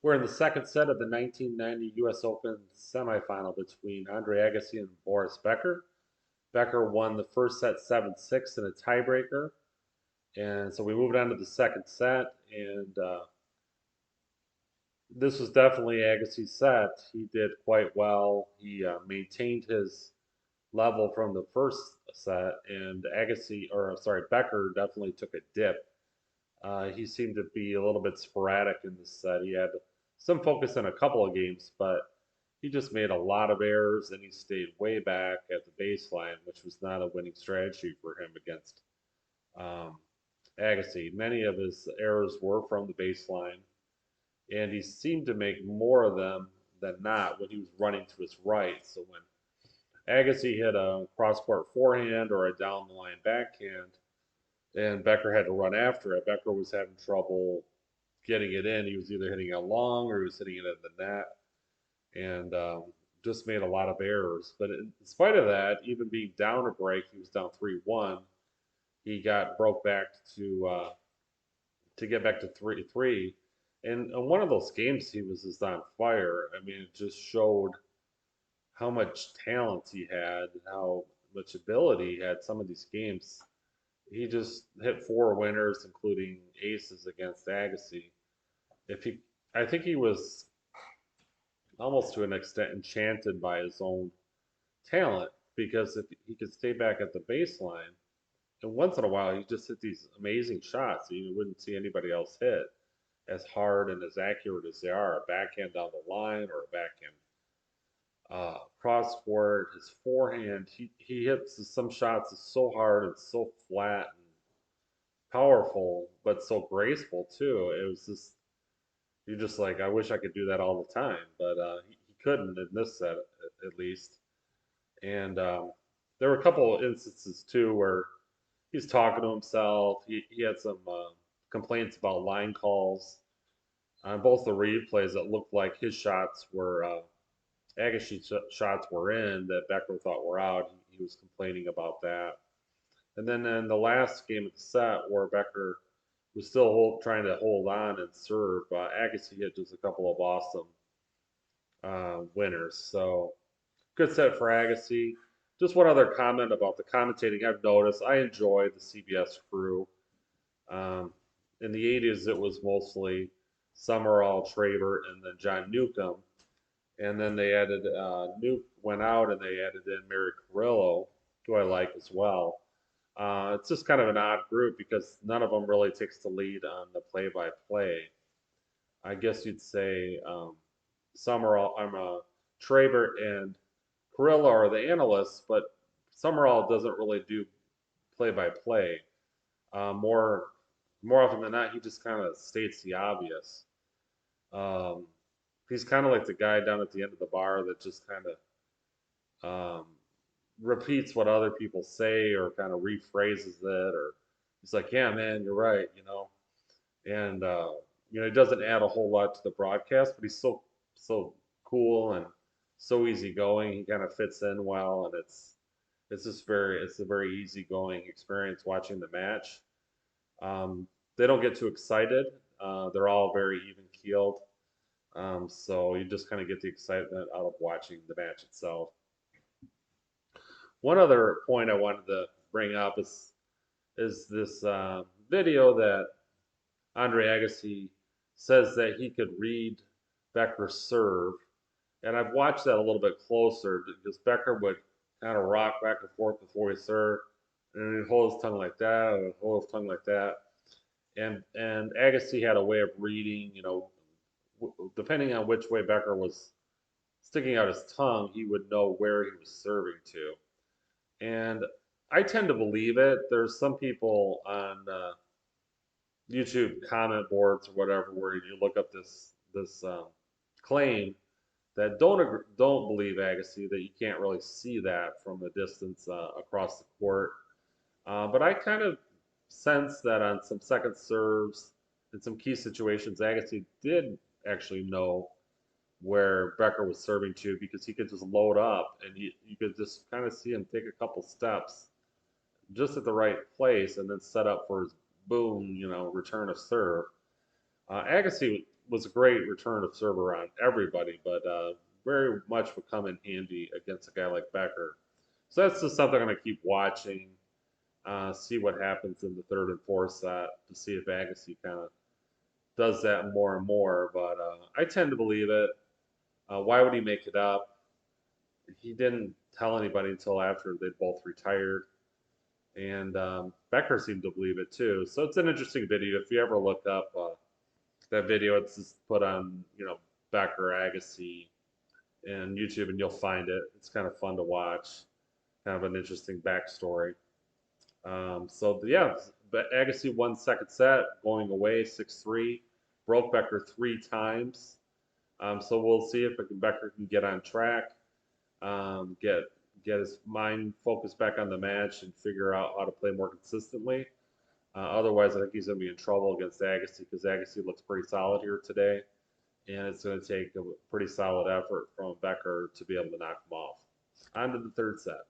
We're in the second set of the 1990 U.S. Open semifinal between Andre Agassi and Boris Becker. Becker won the first set 7-6 in a tiebreaker. And so we moved on to the second set, and this was definitely Agassi's set. He did quite well. He maintained his level from the first set, and Becker definitely took a dip. He seemed to be a little bit sporadic in this set. He had some focus in a couple of games, but he just made a lot of errors and he stayed way back at the baseline, which was not a winning strategy for him against um, Agassi. Many of his errors were from the baseline, and he seemed to make more of them than not when he was running to his right. So when Agassi hit a cross-court forehand or a down-the-line backhand, and Becker had to run after it. Becker was having trouble getting it in. He was either hitting it long or he was hitting it in the net, and just made a lot of errors. But in spite of that, even being down a break, he was down 3-1. He got broke back to get back to 3-3. And in one of those games, he was just on fire. I mean, it just showed how much talent he had, how much ability he had. Some of these games, he just hit four winners, including aces against Agassi. If he, I think he was almost to an extent enchanted by his own talent because if he could stay back at the baseline, and once in a while he just hit these amazing shots that you wouldn't see anybody else hit as hard and as accurate as they are. A backhand down the line or a backhand cross court, his forehand, he hits some shots that's so hard and so flat and powerful, but so graceful too. It was just you're just like, I wish I could do that all the time, but he couldn't in this set at least. And there were a couple of instances too where he's talking to himself. He had some complaints about line calls on both the replays. It looked like his shots were Agassi's shots were in that Becker thought were out. He was complaining about that. And then in the last game of the set, where Becker was still trying to hold on and serve, Agassi hit just a couple of awesome winners. So good set for Agassi. Just one other comment about the commentating I've noticed. I enjoy the CBS crew. Um, in the 80s, it was mostly Summerall, Traver, and then John Newcomb. And then they added, Nuke went out and they added in Mary Carrillo, who I like as well. It's just kind of an odd group because none of them really takes the lead on the play-by-play. I guess you'd say Summerall, Traver and Carrillo are the analysts, but Summerall doesn't really do play-by-play. More more often than not, he just kind of states the obvious. Um, he's kind of like the guy down at the end of the bar that just kind of repeats what other people say or kind of rephrases it, or he's like, "Yeah, man, you're right," and he doesn't add a whole lot to the broadcast, but he's so cool and so easygoing. He kind of fits in well, and it's a very easygoing experience watching the match. They don't get too excited. They're all very even keeled. So you just kind of get the excitement out of watching the match itself. One other point I wanted to bring up is this video that Andre Agassi says that he could read Becker's serve, and I've watched that a little bit closer because Becker would kind of rock back and forth before he served, and he'd hold his tongue like that, and hold his tongue like that, and Agassi had a way of reading, depending on which way Becker was sticking out his tongue, he would know where he was serving to. And I tend to believe it. There's some people on YouTube comment boards or whatever where you look up this claim that don't believe Agassi, that you can't really see that from a distance across the court. But I kind of sense that on some second serves in some key situations, Agassi did actually know where Becker was serving to because he could just load up and you could just kind of see him take a couple steps just at the right place and then set up for his boom, return of serve. Agassi was a great return of server on everybody, but very much would come in handy against a guy like Becker. So that's just something I'm going to keep watching, see what happens in the third and fourth set to see if Agassi kind of does that more and more. But I tend to believe it. Why would he make it up? He didn't tell anybody until after they both retired. And Becker seemed to believe it too. So it's an interesting video. If you ever look up that video, it's just put on, Becker Agassi and YouTube, and you'll find it. It's kind of fun to watch. Kind of an interesting backstory. So yeah, but Agassi won second set, going away 6-3, broke Becker 3 times. So we'll see if Becker can get on track, get his mind focused back on the match, and figure out how to play more consistently. Otherwise, I think he's going to be in trouble against Agassi because Agassi looks pretty solid here today, and it's going to take a pretty solid effort from Becker to be able to knock him off. On to the third set.